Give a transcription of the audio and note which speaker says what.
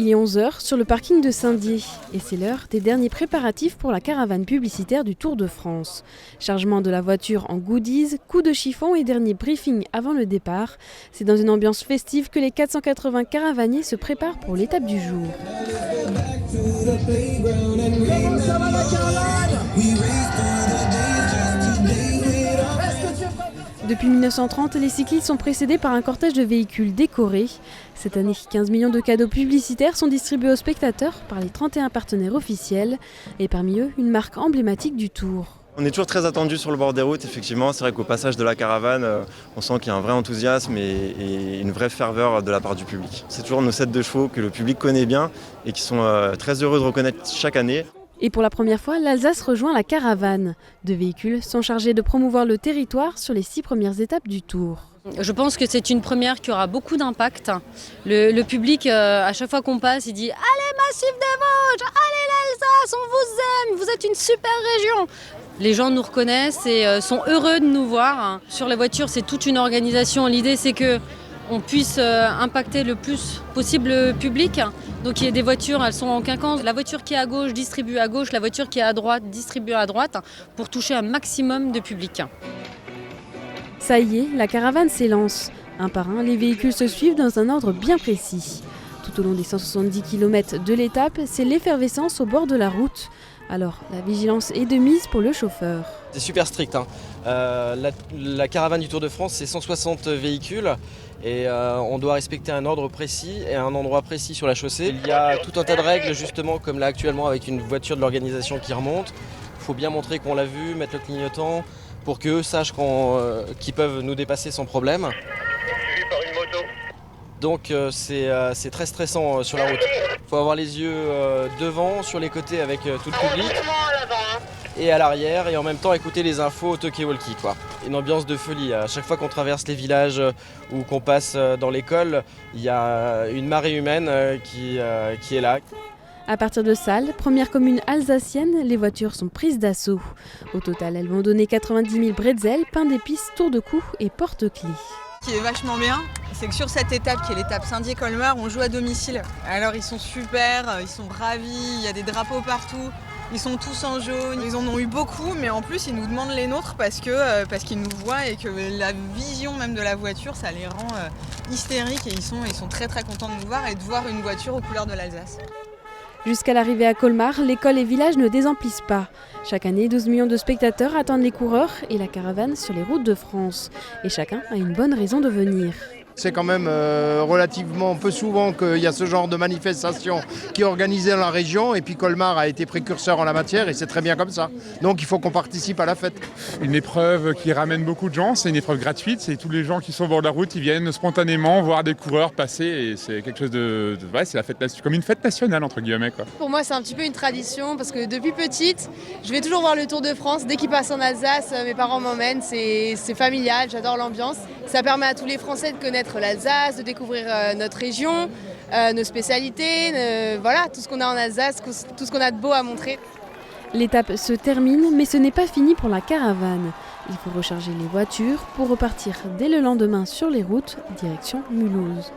Speaker 1: Il est 11 h sur le parking de Saint-Dié et c'est l'heure des derniers préparatifs pour la caravane publicitaire du Tour de France. Chargement de la voiture en goodies, coup de chiffon et dernier briefing avant le départ. C'est dans une ambiance festive que les 480 caravaniers se préparent pour l'étape du jour.
Speaker 2: Comment ça va la caravane ?
Speaker 1: Depuis 1930, les cyclistes sont précédés par un cortège de véhicules décorés. Cette année, 15 millions de cadeaux publicitaires sont distribués aux spectateurs par les 31 partenaires officiels et parmi eux, une marque emblématique du Tour.
Speaker 3: On est toujours très attendu sur le bord des routes, effectivement. C'est vrai qu'au passage de la caravane, on sent qu'il y a un vrai enthousiasme et une vraie ferveur de la part du public. C'est toujours nos 7 de chevaux que le public connaît bien et qui sont très heureux de reconnaître chaque année.
Speaker 1: Et pour la première fois, l'Alsace rejoint la caravane. 2 véhicules sont chargés de promouvoir le territoire sur les 6 premières étapes du Tour.
Speaker 4: Je pense que c'est une première qui aura beaucoup d'impact. Le public, à chaque fois qu'on passe, il dit « Allez, Massif des Vosges, allez l'Alsace, on vous aime, vous êtes une super région !» Les gens nous reconnaissent et sont heureux de nous voir. Sur la voiture, c'est toute une organisation. L'idée, c'est qu'on puisse impacter le plus possible le public. Donc il y a des voitures, elles sont en quinconce. La voiture qui est à gauche distribue à gauche, la voiture qui est à droite distribue à droite pour toucher un maximum de public.
Speaker 1: Ça y est, la caravane s'élance. Un par un, les véhicules se suivent dans un ordre bien précis. Tout au long des 170 km de l'étape, c'est l'effervescence au bord de la route. Alors, la vigilance est de mise pour le chauffeur.
Speaker 5: C'est super strict. La caravane du Tour de France, c'est 160 véhicules et on doit respecter un ordre précis et un endroit précis sur la chaussée. Il y a tout un tas de règles, justement, comme là actuellement avec une voiture de l'organisation qui remonte. Il faut bien montrer qu'on l'a vu, mettre le clignotant pour qu'eux sachent qu'ils peuvent nous dépasser sans problème. Donc c'est très stressant sur la route. Il faut avoir les yeux devant, sur les côtés avec tout le public et à l'arrière et en même temps écouter les infos au talkie-walkie, quoi. Une ambiance de folie. À chaque fois qu'on traverse les villages ou qu'on passe dans l'école, il y a une marée humaine qui est là.
Speaker 1: À partir de Salles, première commune alsacienne, les voitures sont prises d'assaut. Au total, elles vont donner 90 000 bretzels, pain d'épices, tour de cou et porte-clés.
Speaker 6: Ce qui est vachement bien, c'est que sur cette étape, qui est l'étape Saint-Dié-Colmar, on joue à domicile. Alors ils sont super, ils sont ravis, il y a des drapeaux partout, ils sont tous en jaune. Ils en ont eu beaucoup, mais en plus ils nous demandent les nôtres parce qu'ils nous voient et que la vision même de la voiture, ça les rend hystériques et ils sont très très contents de nous voir et de voir une voiture aux couleurs de l'Alsace.
Speaker 1: Jusqu'à l'arrivée à Colmar, l'école et village ne désemplissent pas. Chaque année, 12 millions de spectateurs attendent les coureurs et la caravane sur les routes de France. Et chacun a une bonne raison de venir.
Speaker 7: C'est quand même relativement peu souvent qu'il y a ce genre de manifestation qui est organisée dans la région et puis Colmar a été précurseur en la matière et c'est très bien comme ça. Donc il faut qu'on participe à la fête.
Speaker 8: Une épreuve qui ramène beaucoup de gens, c'est une épreuve gratuite, c'est tous les gens qui sont au bord de la route, ils viennent spontanément voir des coureurs passer et c'est quelque chose ouais, c'est la fête, comme une fête nationale entre guillemets, quoi.
Speaker 9: Pour moi c'est un petit peu une tradition parce que depuis petite, je vais toujours voir le Tour de France. Dès qu'il passe en Alsace, mes parents m'emmènent, c'est familial, j'adore l'ambiance. Ça permet à tous les Français de connaître l'Alsace, de découvrir notre région, nos spécialités, voilà, tout ce qu'on a en Alsace, tout ce qu'on a de beau à montrer.
Speaker 1: L'étape se termine, mais ce n'est pas fini pour la caravane. Il faut recharger les voitures pour repartir dès le lendemain sur les routes, direction Mulhouse.